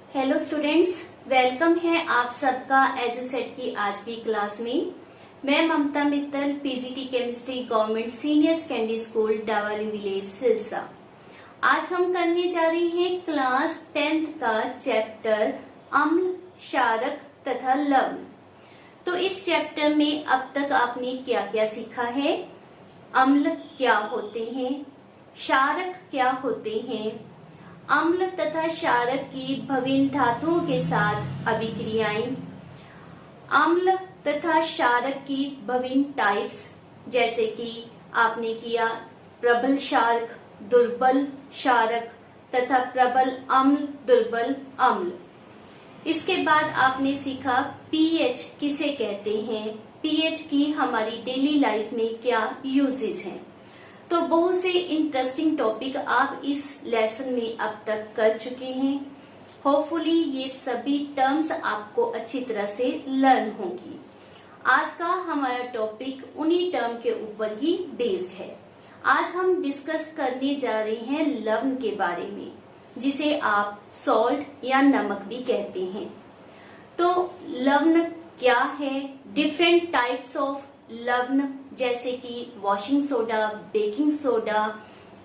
Hello students, welcome है आप सबका एजुसेट की आज की क्लास में। मैं Mamta Mittal, PGT chemistry government senior secondary school Dawali village Sirsa. आज हम करने जा रहे हैं क्लास 10th का चैप्टर अम्ल, क्षारक तथा लवण। तो इस चैप्टर में अब तक आपने क्या क्या सीखा है? अम्ल क्या होते हैं, क्षारक क्या होते हैं, अम्ल तथा क्षारक की भविन्न धातुओं के साथ अभिक्रियाएं, अम्ल तथा क्षारक की भविन्न टाइप्स, जैसे कि आपने किया प्रबल क्षारक, दुर्बल क्षारक तथा प्रबल अम्ल, दुर्बल अम्ल। इसके बाद आपने सीखा पीएच किसे कहते हैं, पीएच की हमारी डेली लाइफ में क्या यूजेस हैं। तो बहुत से इंटरेस्टिंग टॉपिक आप इस लेसन में अब तक कर चुके हैं। होपफुली ये सभी टर्म्स आपको अच्छी तरह से लर्न होंगी। आज का हमारा टॉपिक उन्हीं टर्म के ऊपर ही बेस्ड है। आज हम डिस्कस करने जा रहे हैं लवण के बारे में, जिसे आप सॉल्ट या नमक भी कहते हैं। तो लवण क्या है? डिफरेंट टाइप्स ऑफ लवण, जैसे कि washing soda, baking soda,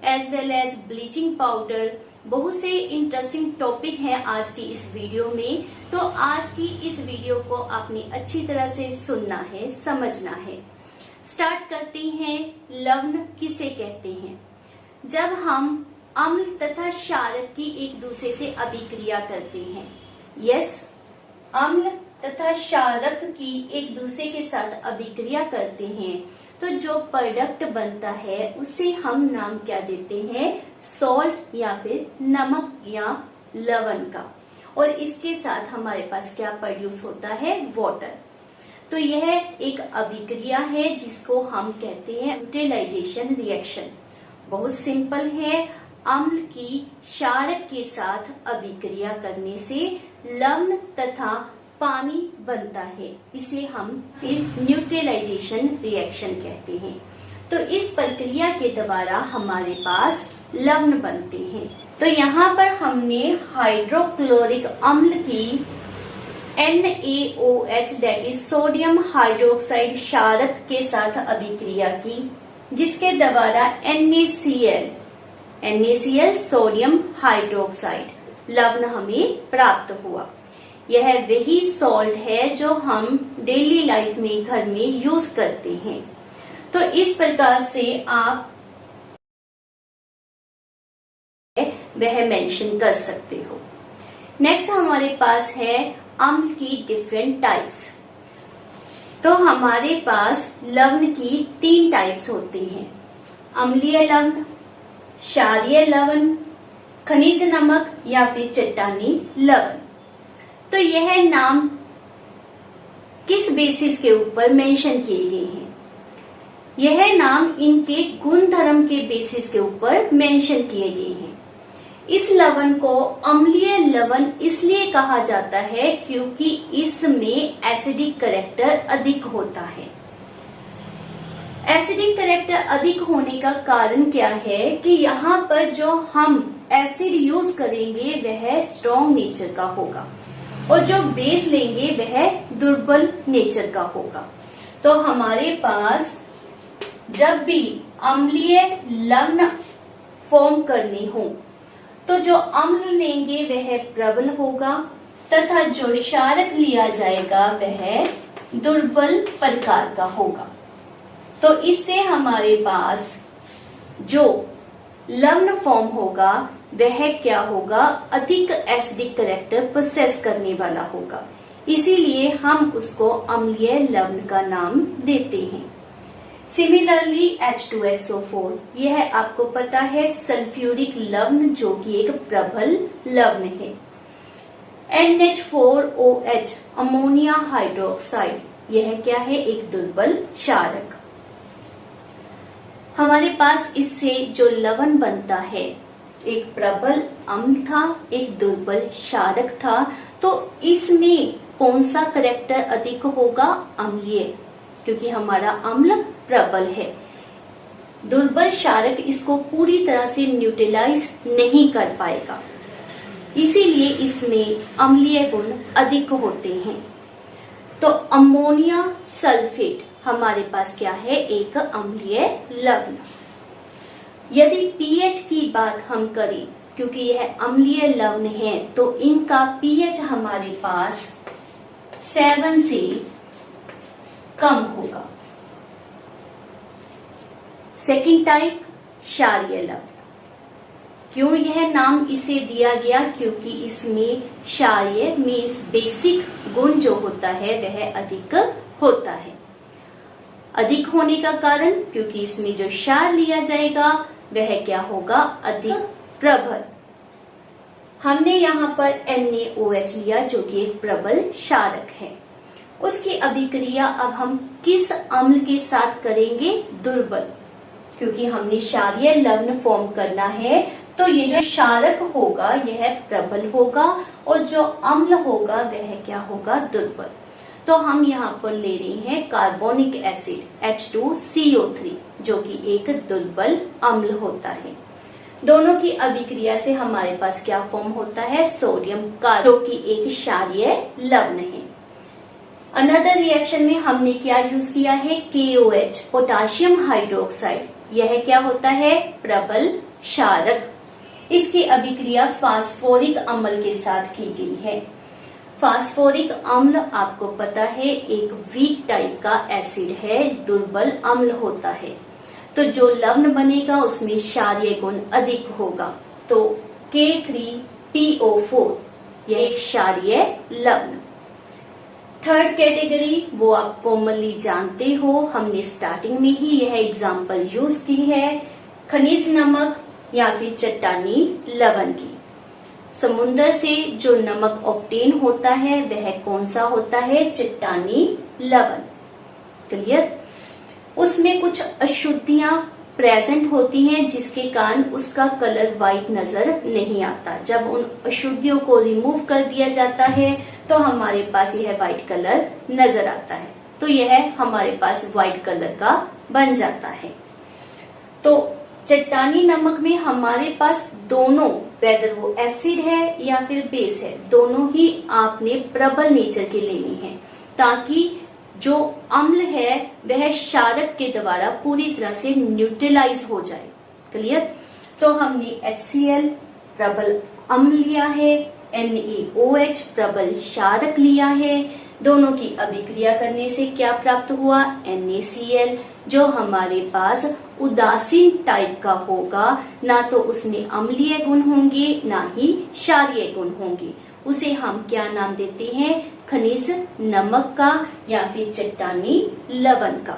as well as bleaching powder. बहुत से इंटरेस्टिंग टॉपिक हैं आज की इस वीडियो में। तो आज की इस वीडियो को आपने अच्छी तरह से सुनना है, समझना है। स्टार्ट करते हैं। लवण किसे कहते हैं? जब हम अम्ल तथा क्षारक की एक दूसरे से अभिक्रिया करते हैं। यस, अम्ल तथा क्षारक की एक दूसरे के साथ अभिक्रिया करते हैं तो जो प्रोडक्ट बनता है उसे हम नाम क्या देते हैं? सॉल्ट या फिर नमक या लवण का। और इसके साथ हमारे पास क्या प्रोड्यूस होता है? वाटर। तो यह एक अभिक्रिया है जिसको हम कहते हैं न्यूट्रलाइजेशन रिएक्शन। बहुत सिंपल है। अम्ल की क्षारक के साथ अभिक्रिया करने से लवण तथा पानी बनता है। इसे हम फिर न्यूट्रलाइजेशन रिएक्शन कहते हैं। तो इस प्रक्रिया के द्वारा हमारे पास लवण बनते हैं। तो यहाँ पर हमने हाइड्रोक्लोरिक अम्ल की NaOH that is sodium hydroxide क्षारक के साथ अभिक्रिया की, जिसके द्वारा NaCl सोडियम हाइड्रोक्साइड लवण हमें प्राप्त हुआ। यह वही सॉल्ट है जो हम डेली लाइफ में घर में यूज करते हैं। तो इस प्रकार से आप वह मेंशन कर सकते हो। नेक्स्ट हमारे पास है अम्ल की डिफरेंट टाइप्स। तो हमारे पास लवण की 3 टाइप्स होती हैं: अम्लीय लवण, क्षारीय लवण, खनिज नमक या फिर चट्टानी लवण। तो यह नाम किस बेसिस के ऊपर मेंशन किए गए हैं? यह नाम इनके गुण धर्म के बेसिस के ऊपर मेंशन किए गए हैं। इस लवण को अम्लीय लवण इसलिए कहा जाता है क्योंकि इसमें एसिडिक कैरेक्टर अधिक होता है। एसिडिक कैरेक्टर अधिक होने का कारण क्या है कि यहाँ पर जो हम एसिड यूज करेंगे वह स्ट्रॉन्ग नेचर का होगा और जो बेस लेंगे वह दुर्बल नेचर का होगा। तो हमारे पास जब भी अम्लीय लवण फॉर्म करनी हो तो जो अम्ल लेंगे वह प्रबल होगा तथा जो क्षारक लिया जाएगा वह दुर्बल प्रकार का होगा। तो इससे हमारे पास जो लवण फॉर्म होगा वह क्या होगा? अधिक एसिडिक कैरेक्टर प्रोसेस करने वाला होगा। इसीलिए हम उसको अम्लीय लवण का नाम देते हैं। सिमिलरली H2SO4, यह आपको पता है सल्फ्यूरिक लवण जो कि एक प्रबल लवण है। NH4OH अमोनिया हाइड्रोक्साइड, यह क्या है? एक दुर्बल क्षारक। हमारे पास इससे जो लवण बनता है एक प्रबल अम्ल था, एक दुर्बल क्षारक था। तो इसमें कौन सा कैरेक्टर अधिक होगा? अम्लीय, क्योंकि हमारा अम्ल प्रबल है। दुर्बल क्षारक इसको पूरी तरह से न्यूट्रलाइज नहीं कर पाएगा। इसीलिए इसमें अम्लीय गुण अधिक होते हैं। तो अमोनिया सल्फेट हमारे पास क्या है, एक अम्लीय लवण। यदि पीएच की बात हम करें, क्योंकि यह अम्लीय लवण है, तो इनका पीएच हमारे पास 7 से कम होगा। सेकंड टाइप क्षारीय लवण। क्यों यह नाम इसे दिया गया, क्योंकि इसमें क्षारीय मीन्स बेसिक गुण जो होता है वह अधिक होता है। अधिक होने का कारण, क्योंकि इसमें जो क्षार लिया जाएगा वह क्या होगा, अधिक प्रबल। हमने यहाँ पर NaOH लिया जो कि एक प्रबल क्षारक है। उसकी अभिक्रिया अब हम किस अम्ल के साथ करेंगे, दुर्बल। क्योंकि हमने क्षारीय लवण फॉर्म करना है, तो ये जो क्षारक होगा यह प्रबल होगा और जो अम्ल होगा वह क्या होगा, दुर्बल। तो हम यहाँ पर ले रहे हैं कार्बोनिक एसिड H2CO3 जो कि एक दुर्बल अम्ल होता है। दोनों की अभिक्रिया से हमारे पास क्या फॉर्म होता है, सोडियम कार्बोनेट जो कि एक क्षारीय लवण है। अनदर रिएक्शन में हमने क्या यूज किया है, KOH पोटाशियम हाइड्रोक्साइड। यह क्या होता है, प्रबल क्षारक। इसकी अभिक्रिया फास्फोरिक अम्ल के साथ की गई है। फास्फोरिक अम्ल आपको पता है एक वीक टाइप का एसिड है, दुर्बल अम्ल होता है। तो जो लवण बनेगा उसमें क्षारीय गुण अधिक होगा। तो K3PO4 यह एक क्षारीय लवण। थर्ड कैटेगरी वो आप कॉमनली जानते हो, हमने स्टार्टिंग में ही यह एग्जाम्पल यूज की है, खनिज नमक या फिर चट्टानी लवण की। समुद्र से जो नमक ऑब्टेन होता है वह कौन सा होता है, चट्टानी लवण। क्लियर। उसमें कुछ अशुद्धियां प्रेजेंट होती हैं जिसके कारण उसका कलर व्हाइट नजर नहीं आता। जब उन अशुद्धियों को रिमूव कर दिया जाता है तो हमारे पास यह व्हाइट कलर नजर आता है। तो यह हमारे पास व्हाइट कलर का बन जाता है। तो चट्टानी नमक में हमारे पास दोनों, वेदर वो एसिड है या फिर बेस है, दोनों ही आपने प्रबल नेचर के लेने हैं ताकि जो अम्ल है वह क्षारक के द्वारा पूरी तरह से न्यूट्रलाइज हो जाए। क्लियर। तो हमने HCl प्रबल अम्ल लिया है, NaOH प्रबल क्षारक लिया है। दोनों की अभिक्रिया करने से क्या प्राप्त हुआ, NaCl जो हमारे पास उदासीन टाइप का होगा, ना तो उसमें अम्लीय गुण होंगे ना ही क्षारीय गुण होंगे। उसे हम क्या नाम देते हैं, खनिज नमक का या फिर चट्टानी लवण का।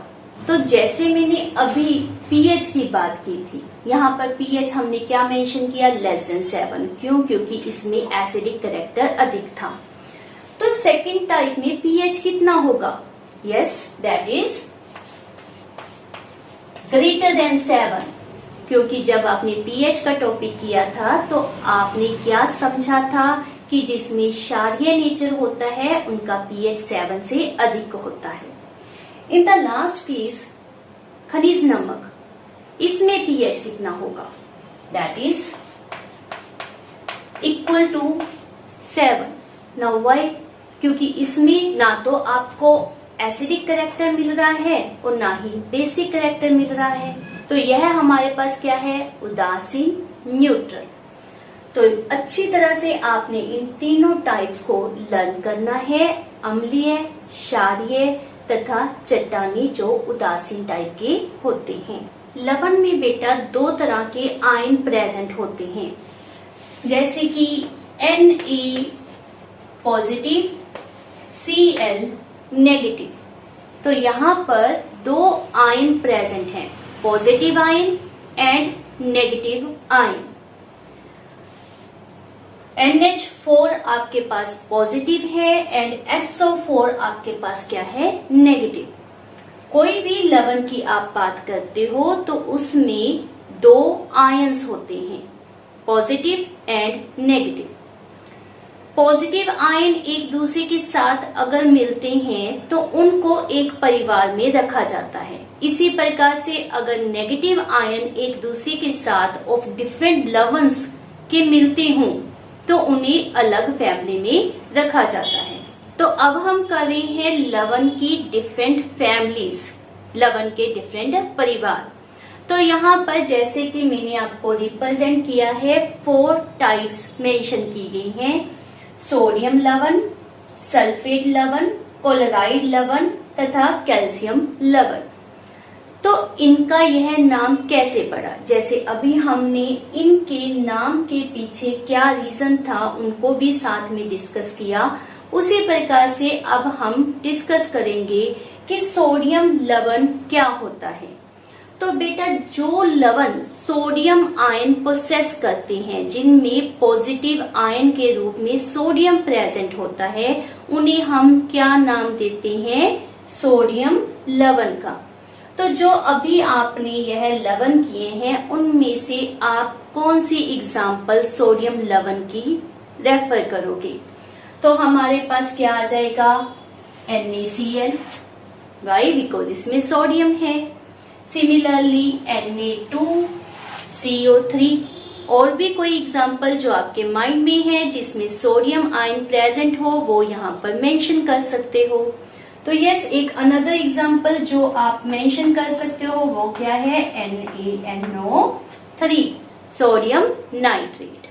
तो जैसे मैंने अभी पीएच की बात की थी, यहाँ पर पीएच हमने क्या मेंशन किया, <7। क्यों, क्योंकि इसमें एसिडिक कैरेक्टर अधिक था। तो सेकंड टाइप में पीएच कितना होगा, यस दैट इज <7। क्योंकि जब आपने पीएच का टॉपिक किया था तो आपने क्या समझा था कि जिसमें क्षारीय नेचर होता है उनका पीएच 7 से अधिक होता है। इन द लास्ट पीस खनिज नमक, इसमें पीएच कितना होगा, that is equal to 7। Now why, क्योंकि इसमें ना तो आपको एसिडिक कैरेक्टर मिल रहा है और ना ही बेसिक कैरेक्टर मिल रहा है। तो यह हमारे पास क्या है, उदासीन न्यूट्रल। तो अच्छी तरह से आपने इन तीनों टाइप्स को लर्न करना है, अम्लीय, क्षारीय तथा चट्टानी जो उदासीन टाइप के होते हैं। लवण में बेटा दो तरह के आयन प्रेजेंट होते हैं, जैसे कि Na पॉजिटिव, Cl नेगेटिव। तो यहाँ पर दो आयन प्रेजेंट हैं, positive ion and negative ion. NH4 आपके पास पॉजिटिव है एंड SO4 आपके पास क्या है, नेगेटिव। कोई भी लवण की आप बात करते हो तो उसमें दो आयन्स होते हैं, positive and negative. Positive ion एक दूसरे के साथ अगर मिलते हैं तो उनको एक परिवार में रखा जाता है। इसी प्रकार से अगर नेगेटिव आयन एक दूसरे के साथ ऑफ डिफरेंट लवणस के मिलते हों तो उन्हें अलग फैमिली में रखा जाता है। तो अब हम कर रहे हैं लवण की डिफरेंट फैमिलीज, लवण के डिफरेंट परिवार। तो यहाँ पर जैसे कि मैंने आपको रिप्रेजेंट किया है 4 टाइप्स मेंशन की गई हैं, सोडियम लवण, सल्फेट लवण, क्लोराइड लवण तथा कैल्शियम लवण। तो इनका यह नाम कैसे पड़ा, जैसे अभी हमने इनके नाम के पीछे क्या रीजन था उनको भी साथ में डिस्कस किया, उसी प्रकार से अब हम डिस्कस करेंगे कि सोडियम लवण क्या होता है। तो बेटा जो लवण सोडियम आयन पोसेस करते हैं, जिनमें पॉजिटिव आयन के रूप में सोडियम प्रेजेंट होता है, उन्हें हम क्या नाम देते हैं, सोडियम लवण का। तो जो अभी आपने यह लवण किए हैं उनमें से आप कौन सी एग्जाम्पल सोडियम लवण की रेफर करोगे? तो हमारे पास क्या आ जाएगा, NaCl, वाई बिकॉज इसमें सोडियम है। सिमिलरली Na2CO3, और भी कोई एग्जाम्पल जो आपके माइंड में है जिसमें सोडियम आयन प्रेजेंट हो वो यहाँ पर मेंशन कर सकते हो। तो यस, एक अनदर एग्जाम्पल जो आप मेंशन कर सकते हो वो क्या है, NaNO3, सोडियम नाइट्रेट।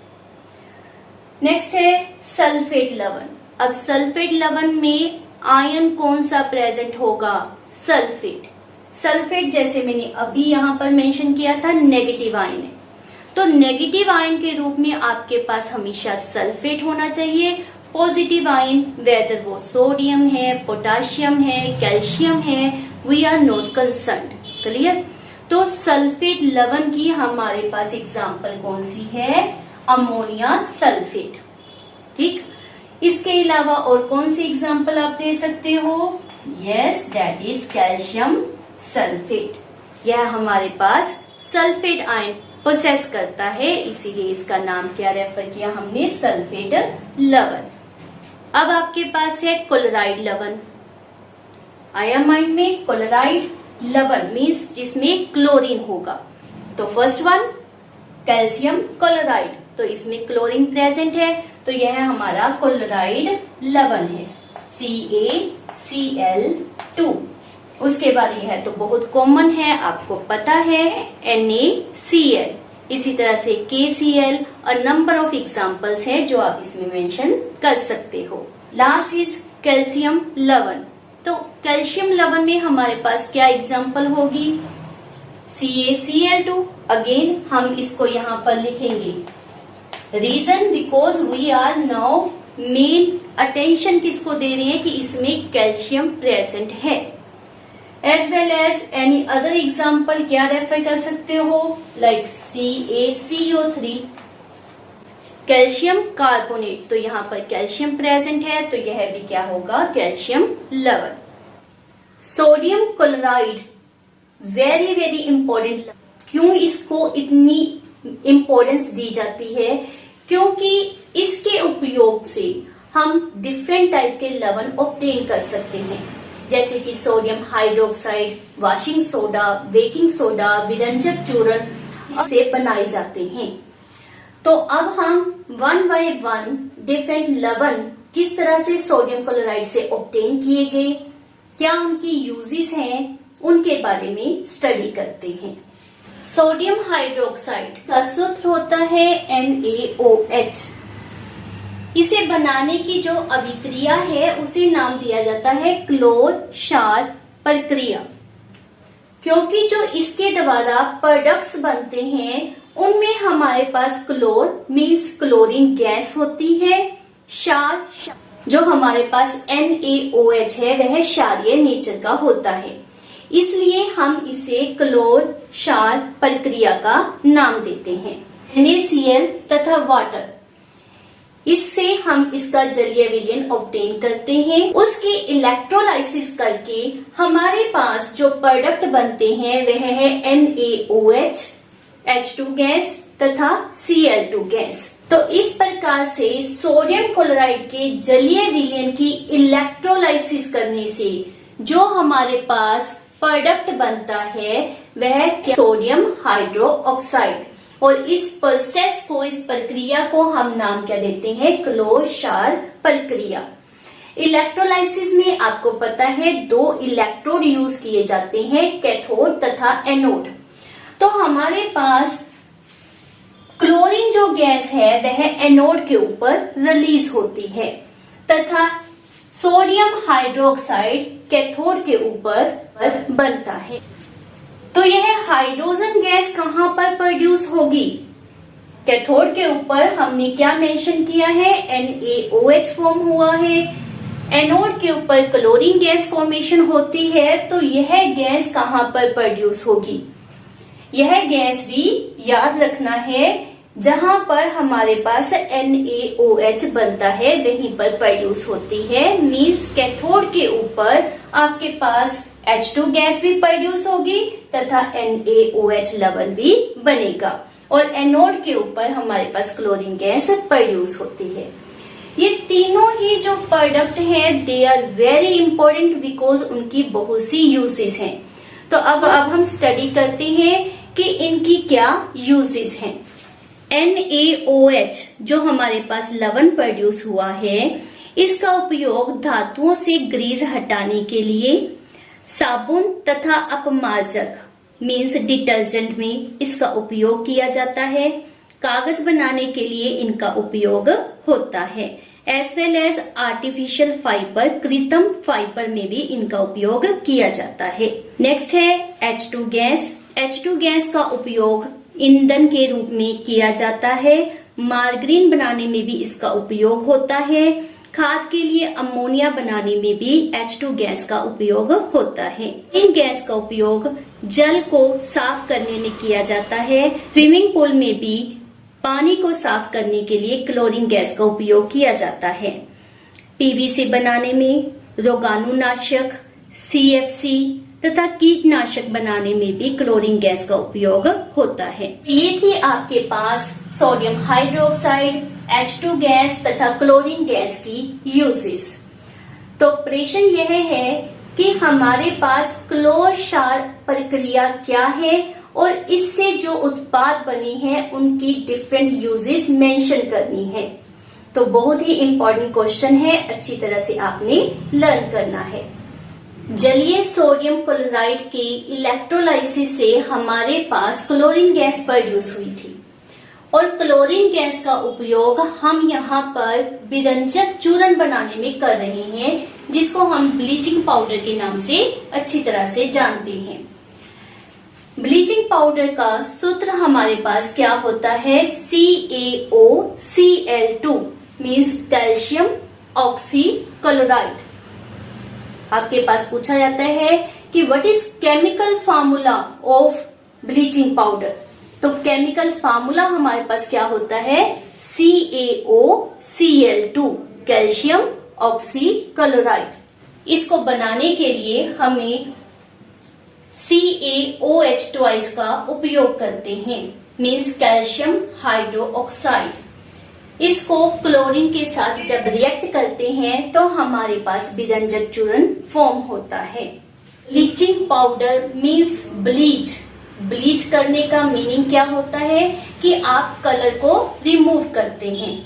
नेक्स्ट है सल्फेट लवण। अब सल्फेट लवण में आयन कौन सा प्रेजेंट होगा, सल्फेट। सल्फेट जैसे मैंने अभी यहाँ पर मेंशन किया था नेगेटिव आयन है, तो नेगेटिव आयन के रूप में आपके पास हमेशा सल्फेट होना चाहिए। पॉजिटिव आयन वेदर वो सोडियम है, पोटाशियम है, कैल्शियम है, we are not concerned. Clear? तो सल्फेट लवण की हमारे पास एग्जाम्पल कौन सी है, अमोनिया सल्फेट। ठीक, इसके अलावा और कौन सी एग्जाम्पल आप दे सकते हो, yes that is calcium sulphate. यह हमारे पास सल्फेट आयन पोसेस करता है, इसीलिए इसका नाम क्या रेफर किया हमने, सल्फेट लवण। अब आपके पास है क्लोराइड लवण। आया माइंड में, क्लोराइड लवण मीन्स जिसमें क्लोरीन होगा। तो फर्स्ट वन कैल्शियम क्लोराइड, तो इसमें क्लोरीन प्रेजेंट है, तो यह हमारा क्लोराइड लवण है, CaCl2। उसके बाद यह तो बहुत कॉमन है, आपको पता है, NaCl। इसी तरह से KCl और नंबर ऑफ एग्जाम्पल्स है जो आप इसमें मेंशन कर सकते हो। लास्ट इज कैल्शियम लवण। तो कैल्शियम लवण में हमारे पास क्या एग्जाम्पल होगी, CaCl2। अगेन हम इसको यहाँ पर लिखेंगे, reason because we are now main attention किसको दे रहे हैं कि इसमें कैल्शियम प्रेजेंट है। As well as any other example क्या रेफर कर सकते हो, लाइक CaCO3, कैल्शियम कार्बोनेट, तो यहाँ पर कैल्शियम प्रेजेंट है, तो यह भी क्या होगा, कैल्शियम लवण। Sodium chloride very very important. क्यों इसको इतनी इंपॉर्टेंस दी जाती है, क्योंकि इसके उपयोग से हम डिफरेंट टाइप के लवण ऑब्टेन कर सकते हैं, जैसे कि sodium hydroxide, washing soda, baking soda, विरंजक चूर्ण से बनाए जाते हैं। तो अब हम 1 बाय 1 डिफरेंट लवण किस तरह से सोडियम क्लोराइड से ऑब्टेन किए गए, क्या उनकी यूजेस हैं, उनके बारे में स्टडी करते हैं। सोडियम हाइड्रोक्साइड का सूत्र होता है NaOH। इसे बनाने की जो अभिक्रिया है उसे नाम दिया जाता है क्लोर क्षार प्रक्रिया, क्योंकि जो इसके द्वारा प्रोडक्ट्स बनते हैं उनमें हमारे पास क्लोर मीन्स क्लोरीन गैस होती है, क्षार जो हमारे पास NaOH है वह क्षारीय नेचर का होता है, इसलिए हम इसे क्लोर क्षार प्रक्रिया का नाम देते हैं। NaCl तथा वाटर, इससे हम इसका जलीय विलयन ऑब्टेन करते हैं। उसकी इलेक्ट्रोलाइसिस करके हमारे पास जो प्रोडक्ट बनते हैं वह है NaOH, H2 गैस तथा Cl2 गैस। तो इस प्रकार से सोडियम क्लोराइड के जलीय विलयन की इलेक्ट्रोलाइसिस करने से जो हमारे पास प्रोडक्ट बनता है वह सोडियम हाइड्रोक्साइड, और इस प्रोसेस को, इस प्रक्रिया को हम नाम क्या देते हैं? क्लोज-शार प्रक्रिया। इलेक्ट्रोलाइसिस में आपको पता है 2 इलेक्ट्रोड यूज किए जाते हैं, कैथोड तथा एनोड। तो हमारे पास क्लोरीन जो गैस है वह एनोड के ऊपर रिलीज होती है तथा सोडियम हाइड्रोक्साइड कैथोड के ऊपर बनता है। तो यह हाइड्रोजन गैस कहां पर प्रोड्यूस होगी? कैथोड के ऊपर हमने क्या मेंशन किया है? NaOH फॉर्म हुआ है। एनोड के ऊपर क्लोरीन गैस फॉर्मेशन होती है, तो यह गैस कहां पर प्रोड्यूस होगी? यह गैस भी याद रखना है, जहां पर हमारे पास NaOH बनता है वहीं पर प्रोड्यूस होती है। मींस कैथोड के ऊपर आपके पास H2 गैस भी प्रोड्यूस होगी तथा NaOH लवण भी बनेगा और एनोड के ऊपर हमारे पास क्लोरीन गैस प्रोड्यूस होती है। ये तीनों ही जो प्रोडक्ट हैं they are very important because उनकी बहुत सी यूजेस हैं। तो अब हम स्टडी करते हैं कि इनकी क्या यूजेस हैं। NaOH जो हमारे पास लवण प्रोड्यूस हुआ है, इसका उपयोग धातुओं से ग्रीस हटाने के लिए, साबुन तथा अपमार्जक मीन्स डिटर्जेंट में इसका उपयोग किया जाता है। कागज बनाने के लिए इनका उपयोग होता है। As well as artificial fibre, कृत्रिम फाइबर में भी इनका उपयोग किया जाता है। नेक्स्ट है H2 गैस। H2 गैस का उपयोग ईंधन के रूप में किया जाता है। मार्गरीन बनाने में भी इसका उपयोग होता है। खाद के लिए अमोनिया बनाने में भी H2 गैस का उपयोग होता है। इन गैस का उपयोग जल को साफ करने में किया जाता है। स्विमिंग पूल में भी पानी को साफ करने के लिए क्लोरीन गैस का उपयोग किया जाता है। पीवीसी बनाने में, रोगाणुनाशक, CFC तथा कीटनाशक बनाने में भी क्लोरीन गैस का उपयोग होता है। ये थी आपके पास सोडियम हाइड्रोक्साइड, H2 गैस तथा क्लोरीन गैस की यूजेस। तो प्रश्न यह है कि हमारे पास क्लोज-शार प्रक्रिया क्या है और इससे जो उत्पाद बने हैं उनकी डिफरेंट यूजेस मेंशन करनी है। तो बहुत ही इंपॉर्टेंट क्वेश्चन है, अच्छी तरह से आपने लर्न करना है। जलीय सोडियम क्लोराइड के इलेक्ट्रोलाइसिस से हमारे पास क्लोरीन गैस प्रोड्यूस हुई थी और क्लोरीन गैस का उपयोग हम यहाँ पर विरंजक चूर्ण बनाने में कर रहे हैं, जिसको हम ब्लीचिंग पाउडर के नाम से अच्छी तरह से जानते हैं। ब्लीचिंग पाउडर का सूत्र हमारे पास क्या होता है? CaOCl2 means calcium oxychloride. आपके पास पूछा जाता है कि what is chemical formula of bleaching powder. तो केमिकल फार्मूला हमारे पास क्या होता है? CaOCl2 calcium oxychloride. इसको बनाने के लिए हमें CaOH का उपयोग करते हैं, मीन्स कैल्शियम हाइड्रोक्साइड। इसको क्लोरीन के साथ जब रिएक्ट करते हैं तो हमारे पास विरंजक चूर्ण फॉर्म होता है। Bleaching powder means bleach. Bleach करने का मीनिंग क्या होता है कि आप कलर को रिमूव करते हैं।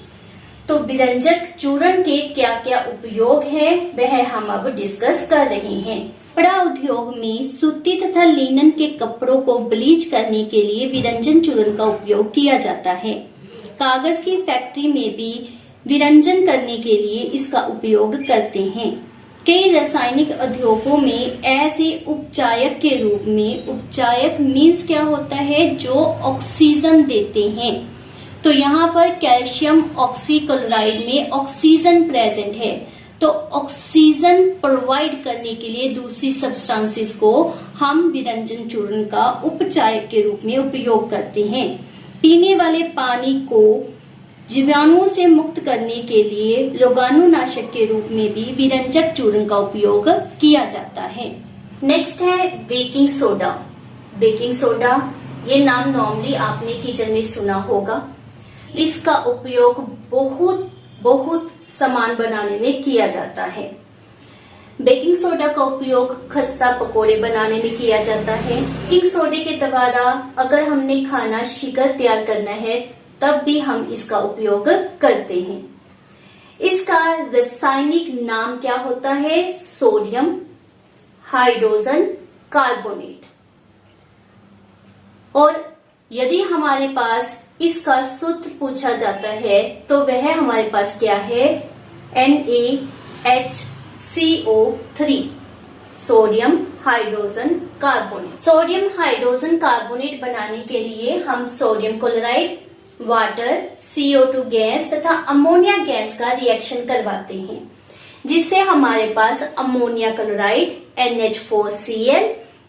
तो विरंजक चूर्ण के क्या क्या उपयोग है वह हम अब डिस्कस कर रहे हैं। कपड़ा उद्योग में सूती तथा लिनन के कपड़ों को ब्लीच करने के लिए विरंजन चूर्ण का उपयोग किया जाता है। कागज की फैक्ट्री में भी विरंजन करने के लिए इसका उपयोग करते हैं। कई रासायनिक उद्योगों में ऐसे उपचायक के रूप में, उपचायक मीन्स क्या होता है? जो ऑक्सीजन देते हैं। तो यहाँ पर कैल्शियम ऑक्सीक्लोराइड में ऑक्सीजन प्रेजेंट है, तो ऑक्सीजन प्रोवाइड करने के लिए दूसरी सब्सटेंसेस को हम विरंजन चूर्ण का उपचायक के रूप में उपयोग करते हैं। पीने वाले पानी को जीवाणुओं से मुक्त करने के लिए रोगाणुनाशक के रूप में भी विरंजक चूर्ण का उपयोग किया जाता है। नेक्स्ट है बेकिंग सोडा। बेकिंग सोडा ये नाम नॉर्मली आपने किचन में सुना होगा। इसका उपयोग बहुत सामान बनाने में किया जाता है। बेकिंग सोडा का उपयोग खस्ता पकोड़े बनाने में किया जाता है। बेकिंग सोडे के द्वारा अगर हमने खाना शीघ्र तैयार करना है तब भी हम इसका उपयोग करते हैं। इसका रासायनिक नाम क्या होता है? Sodium hydrogen carbonate. और यदि हमारे पास इसका सूत्र पूछा जाता है तो वह हमारे पास क्या है? NaHCO3, sodium hydrogen carbonate. Sodium hydrogen carbonate बनाने के लिए हम sodium chloride, water, CO2 gas तथा अमोनिया गैस का रिएक्शन करवाते हैं, जिससे हमारे पास अमोनिया क्लोराइड NH4Cl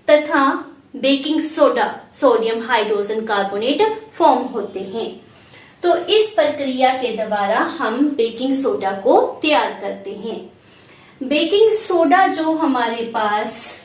तथा baking soda sodium hydrogen carbonate form होते हैं। तो इस प्रक्रिया के द्वारा हम बेकिंग सोडा को तैयार करते हैं। बेकिंग सोडा जो हमारे पास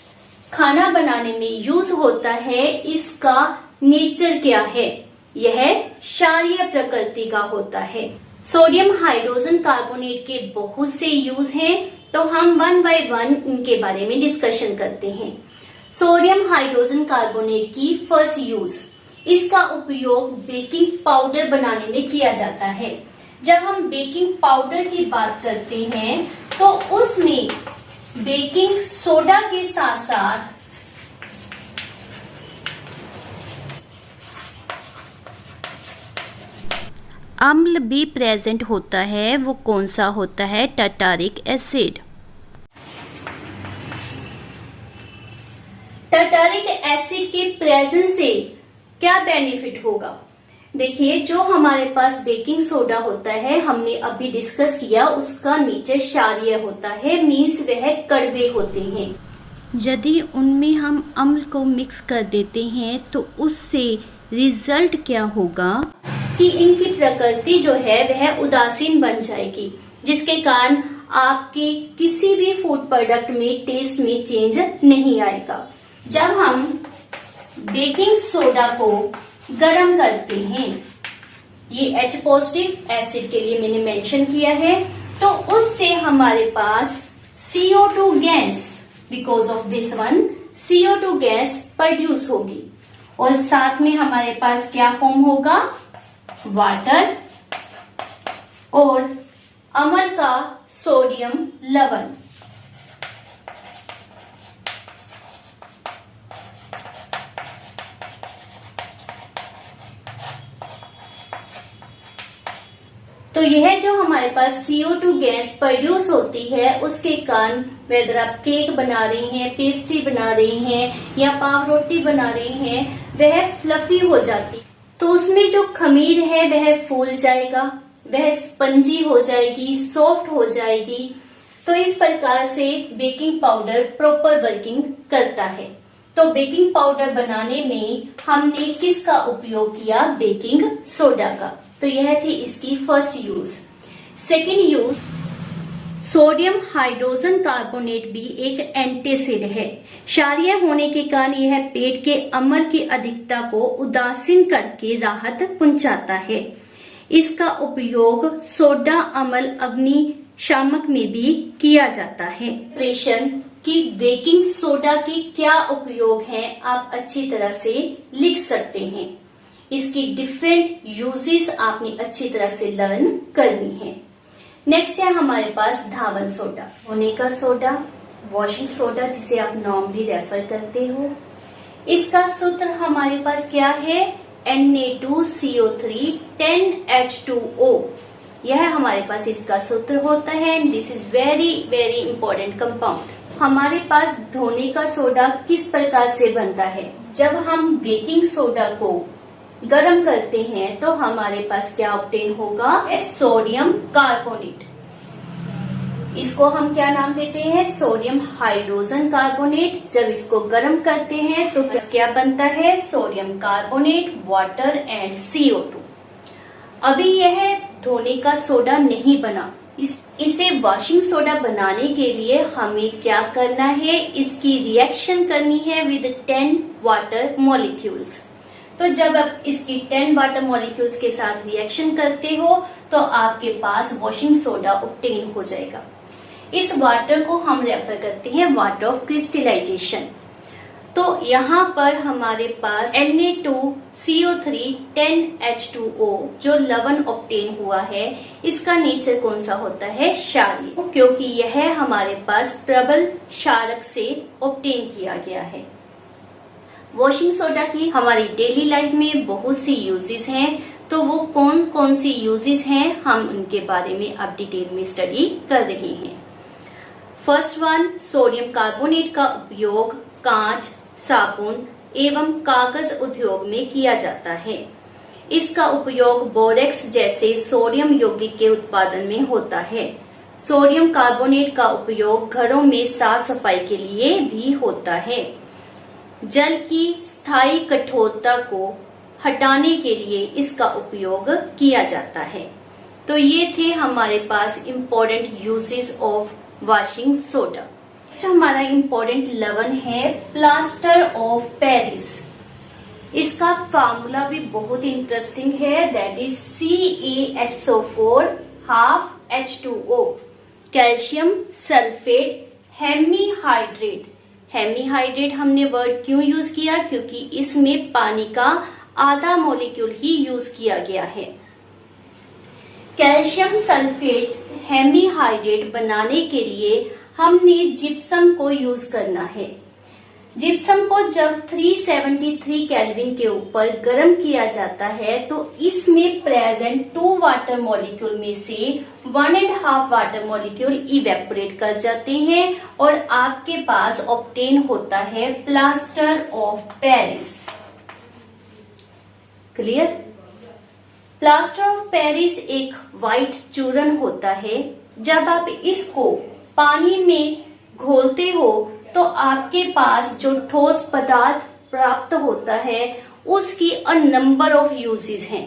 खाना बनाने में यूज होता है, इसका नेचर क्या है? यह क्षारीय प्रकृति का होता है। सोडियम हाइड्रोजन कार्बोनेट के बहुत से यूज हैं, तो हम वन बाय वन इनके बारे में डिस्कशन करते हैं। सोडियम हाइड्रोजन कार्बोनेट की फर्स्ट यूज, इसका उपयोग बेकिंग पाउडर बनाने में किया जाता है। जब हम बेकिंग पाउडर की बात करते हैं तो उसमें बेकिंग सोडा के साथ साथ अम्ल भी प्रेजेंट होता है। वो कौन सा होता है? Tartaric acid. टार्टारिक एसिड के प्रेजेंस से क्या बेनिफिट होगा? देखिए, जो हमारे पास बेकिंग सोडा होता है, हमने अभी डिस्कस किया, उसका नेचर क्षारीय होता है, मीन्स वह कड़वे होते हैं। यदि उनमें हम अम्ल को मिक्स कर देते हैं तो उससे रिजल्ट क्या होगा कि इनकी प्रकृति जो है वह उदासीन बन जाएगी, जिसके कारण आपके किसी भी फूड प्रोडक्ट में टेस्ट में चेंज नहीं आएगा। जब हम बेकिंग सोडा को गर्म करते हैं, ये H पॉजिटिव एसिड के लिए मैंने मेंशन किया है, तो उससे हमारे पास CO2 gas, because of this one CO2 gas produce होगी और साथ में हमारे पास क्या फॉर्म होगा? वाटर और अम्ल का सोडियम लवण। तो यह जो हमारे पास CO2 गैस प्रोड्यूस होती है, उसके कारण वेदर आप केक बना रही हैं, पेस्ट्री बना रही हैं या पाव रोटी बना रही हैं, वह फ्लफी हो जाती। तो उसमें जो खमीर है वह फूल जाएगा, वह स्पंजी हो जाएगी, सॉफ्ट हो जाएगी। तो इस प्रकार से बेकिंग पाउडर प्रॉपर वर्किंग करता है। तो बेकिंग पाउडर बनाने में हमने किसका उपयोग किया? बेकिंग सोडा का। तो यह थी इसकी first use. Second use, sodium hydrogen carbonate भी एक एंटीसिड है। क्षारीय होने के कारण यह पेट के अम्ल की अधिकता को उदासीन करके राहत पहुंचाता है। इसका उपयोग सोडा अम्ल अग्निशामक में भी किया जाता है। प्रेशन की बेकिंग सोडा के क्या उपयोग हैं, आप अच्छी तरह से लिख सकते हैं। इसकी डिफरेंट यूजेस आपने अच्छी तरह से लर्न करनी है। नेक्स्ट है हमारे पास धावन सोडा, होने का सोडा, वॉशिंग सोडा जिसे आप नॉर्मली रेफर करते हो। इसका सूत्र हमारे पास क्या है? Na2CO3 10H2O। यह हमारे पास इसका सूत्र होता है। This is very very important compound. हमारे पास धोने का सोडा किस प्रकार से बनता है? जब हम बेकिंग सोडा को गर्म करते हैं तो हमारे पास क्या ऑब्टेन होगा? Sodium carbonate. इसको हम क्या नाम देते हैं? Sodium hydrogen carbonate. जब इसको गर्म करते हैं तो क्या बनता है? Sodium carbonate, water and CO2। अभी यह धोने का सोडा नहीं बना, इसे वॉशिंग सोडा बनाने के लिए हमें क्या करना है? इसकी रिएक्शन करनी है विद 10 वाटर मॉलिक्यूल्स। तो जब आप इसकी 10 वाटर मॉलिक्यूल्स के साथ रिएक्शन करते हो तो आपके पास वॉशिंग सोडा ऑब्टेन हो जाएगा। इस वाटर को हम रेफर करते हैं वाटर ऑफ क्रिस्टलाइजेशन। तो यहाँ पर हमारे पास Na2CO3 10H2O जो लवण ऑब्टेन हुआ है, इसका नेचर कौन सा होता है? क्षारीय, क्योंकि यह हमारे पास प्रबल क्षारक से ऑब्टेन किया गया है। वॉशिंग सोडा की हमारी डेली लाइफ में बहुत सी यूजेस हैं, तो वो कौन कौन सी यूजेस हैं हम उनके बारे में अब डिटेल में स्टडी कर रहे हैं। फर्स्ट वन, सोडियम कार्बोनेट का उपयोग कांच, साबुन एवं कागज उद्योग में किया जाता है। इसका उपयोग बोरेक्स जैसे सोडियम यौगिक के उत्पादन में होता है। सोडियम कार्बोनेट का उपयोग घरों में साफ सफाई के लिए भी होता है। जल की स्थायी कठोरता को हटाने के लिए इसका उपयोग किया जाता है। तो ये थे हमारे पास important uses of washing soda. हमारा इम्पोर्टेंट लवण है प्लास्टर ऑफ पेरिस। इसका फार्मूला भी बहुत इंटरेस्टिंग है, that is CaSO4 half H2O, calcium sulphate hemihydrate. Hemihydrate हमने वर्ड क्यों यूज किया? क्योंकि इसमें पानी का आधा मॉलिक्यूल ही यूज किया गया है। कैल्शियम सल्फेट हेमीहाइड्रेट बनाने के लिए हमने जिप्सम को यूज करना है। जिप्सम को जब 373 केल्विन के ऊपर गर्म किया जाता है तो इसमें प्रेजेंट 2 वाटर मॉलिक्यूल में से 1.5 वाटर मॉलिक्यूल इवेपोरेट कर जाते हैं और आपके पास ऑब्टेन होता है plaster of Paris. Clear? Plaster of Paris एक व्हाइट चूर्ण होता है। जब आप इसको पानी में घोलते हो तो आपके पास जो ठोस पदार्थ प्राप्त होता है उसकी अ नंबर ऑफ यूजेस हैं।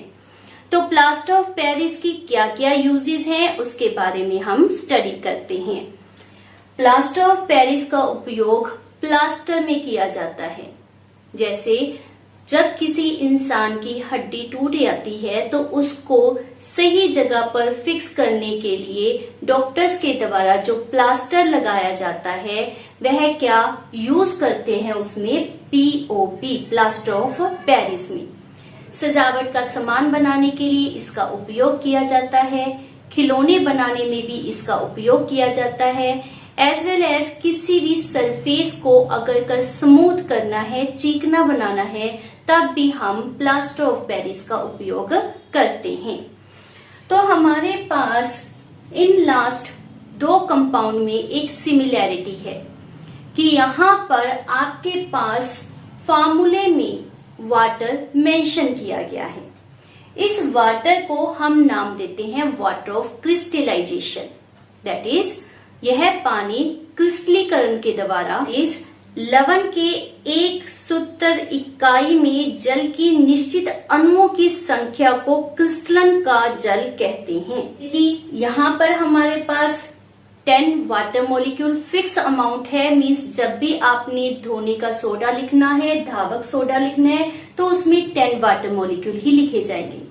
तो प्लास्टर ऑफ पेरिस की क्या क्या यूजेस हैं उसके बारे में हम स्टडी करते हैं। प्लास्टर ऑफ पेरिस का उपयोग प्लास्टर में किया जाता है। जैसे जब किसी इंसान की हड्डी टूट जाती है तो उसको सही जगह पर फिक्स करने के लिए डॉक्टर्स के द्वारा जो प्लास्टर लगाया जाता है वह क्या यूज करते हैं उसमें? POP, प्लास्टर ऑफ पेरिस में। सजावट का सामान बनाने के लिए इसका उपयोग किया जाता है। खिलौने बनाने में भी इसका उपयोग किया जाता है। एज वेल एज किसी भी सरफेस को अगर कर स्मूथ करना है, चिकना बनाना है, तब भी हम प्लास्टर ऑफ पेरिस का उपयोग करते हैं। तो हमारे पास इन लास्ट 2 कंपाउंड में एक सिमिलैरिटी है कि यहाँ पर आपके पास फार्मूले में वाटर मेंशन किया गया है। इस वाटर को हम नाम देते हैं water of crystallisation. That is यह पानी क्रिस्टलीकरण के द्वारा इस लवण के एक सूत्र इकाई में जल की निश्चित अणुओं की संख्या को क्रिस्टलन का जल कहते हैं। कि यहाँ पर हमारे पास 10 वाटर मॉलिक्यूल फिक्स अमाउंट है, मींस जब भी आपने धोने का सोडा लिखना है, धावक सोडा लिखना है, तो उसमें 10 वाटर मॉलिक्यूल ही लिखे जाएंगे।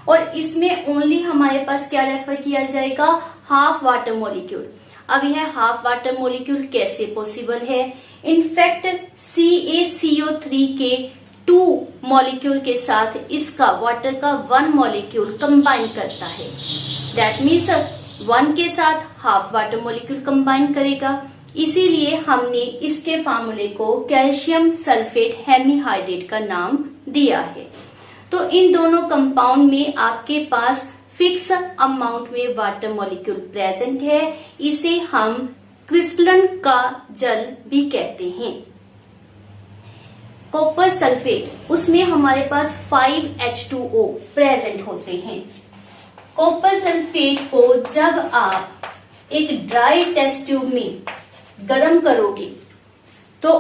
और इसमें ओनली हमारे पास क्या रेफर किया जाएगा? Half water molecule. अब यह हाफ वाटर मॉलिक्यूल कैसे पॉसिबल है? इनफैक्ट CaCO3 के 2 मॉलिक्यूल के साथ इसका वाटर का 1 मॉलिक्यूल कंबाइन करता है। दैट मीन्स 1 के साथ हाफ वाटर मॉलिक्यूल कंबाइन करेगा। इसीलिए हमने इसके फार्मूले को कैल्शियम सल्फेट हेमीहाइड्रेट का नाम दिया है। तो इन दोनों कंपाउंड में आपके पास फिक्स अमाउंट में वाटर मॉलिक्यूल प्रेजेंट है। इसे हम क्रिस्टलन का जल भी कहते हैं। कॉपर सल्फेट, उसमें हमारे पास 5H2O प्रेजेंट होते हैं। कॉपर सल्फेट को जब आप एक ड्राई टेस्ट ट्यूब में गर्म करोगे तो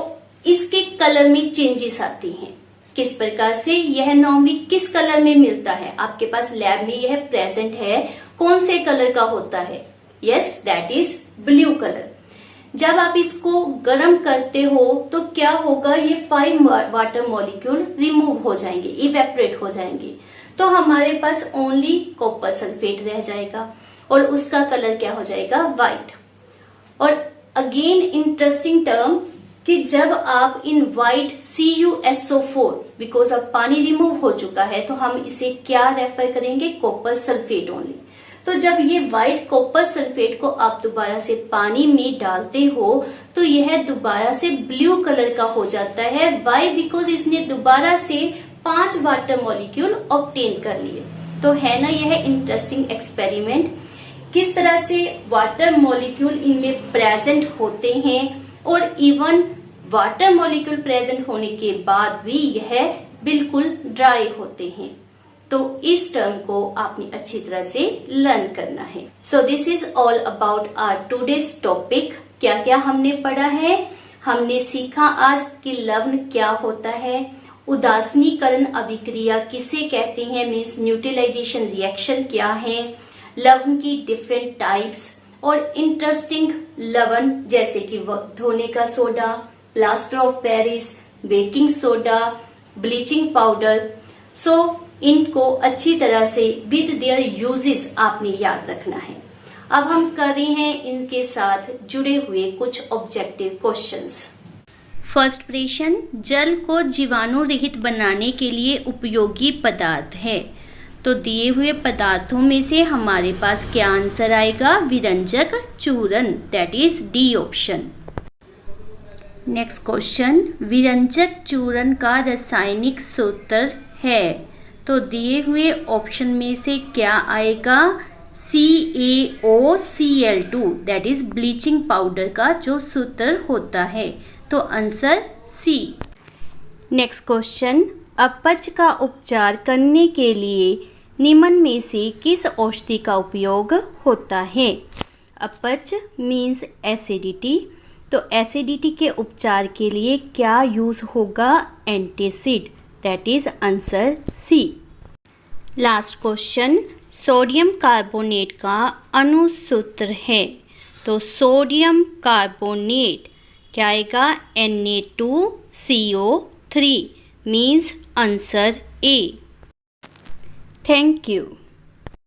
इसके कलर में चेंजेस आती हैं। किस प्रकार से? यह नॉर्मली किस कलर में मिलता है? आपके पास लैब में यह प्रेजेंट है। कौन से कलर का होता है? Yes, that is blue colour. जब आप इसको गर्म करते हो तो क्या होगा? ये 5 वाटर मॉलिक्यूल रिमूव हो जाएंगे, इवेपोरेट हो जाएंगे। तो हमारे पास ओनली कॉपर सल्फेट रह जाएगा और उसका कलर क्या हो जाएगा? व्हाइट। और अगेन इंटरेस्टिंग टर्म कि जब आप इन व्हाइट CuSO4 बिकॉज अब पानी रिमूव हो चुका है तो हम इसे क्या रेफर करेंगे, कॉपर सल्फेट ओनली। तो जब ये व्हाइट कॉपर सल्फेट को आप दोबारा से पानी में डालते हो तो यह दोबारा से ब्लू कलर का हो जाता है। वाई? बिकॉज इसने दोबारा से 5 वाटर मॉलिक्यूल ऑब्टेन कर लिए। तो है ना यह इंटरेस्टिंग एक्सपेरिमेंट, किस तरह से वाटर मॉलिक्यूल इनमें प्रेजेंट होते हैं और इवन वाटर मॉलिक्यूल प्रेजेंट होने के बाद भी यह बिल्कुल ड्राई होते हैं। तो इस टर्म को आपने अच्छी तरह से लर्न करना है। So this is all about our today's topic. क्या क्या हमने पढ़ा है? हमने सीखा आज कि लवण क्या होता है, उदासीनीकरण अभिक्रिया किसे कहते हैं, मीन्स न्यूट्रलाइजेशन रिएक्शन क्या है, लवण की डिफरेंट टाइप्स और इंटरेस्टिंग लवण जैसे कि धोने का soda, plaster of Paris, baking soda, bleaching powder. So इनको अच्छी तरह से विद देयर यूजेस आपने याद रखना है। अब हम कर रहे हैं इनके साथ जुड़े हुए कुछ ऑब्जेक्टिव क्वेश्चंस। फर्स्ट प्रश्न, जल को जीवाणु रहित बनाने के लिए उपयोगी पदार्थ है। तो दिए हुए पदार्थों में से हमारे पास क्या आंसर आएगा? विरंजक चूर्ण, that is D option. Next question, विरंजक चूर्ण का रासायनिक सूत्र है। तो दिए हुए ऑप्शन में से क्या आएगा? CaOCl2, that is bleaching powder का जो सूत्र होता है। तो आंसर सी। नेक्स्ट क्वेश्चन, अपच का उपचार करने के लिए निम्न में से किस औषधि का उपयोग होता है? अपच मीन्स एसिडिटी, तो एसिडिटी के उपचार के लिए क्या यूज होगा? Antacid, that is answer C. Last question, sodium carbonate का अणुसूत्र है। तो सोडियम कार्बोनेट क्या आएगा? Na2CO3 means answer A. Thank you.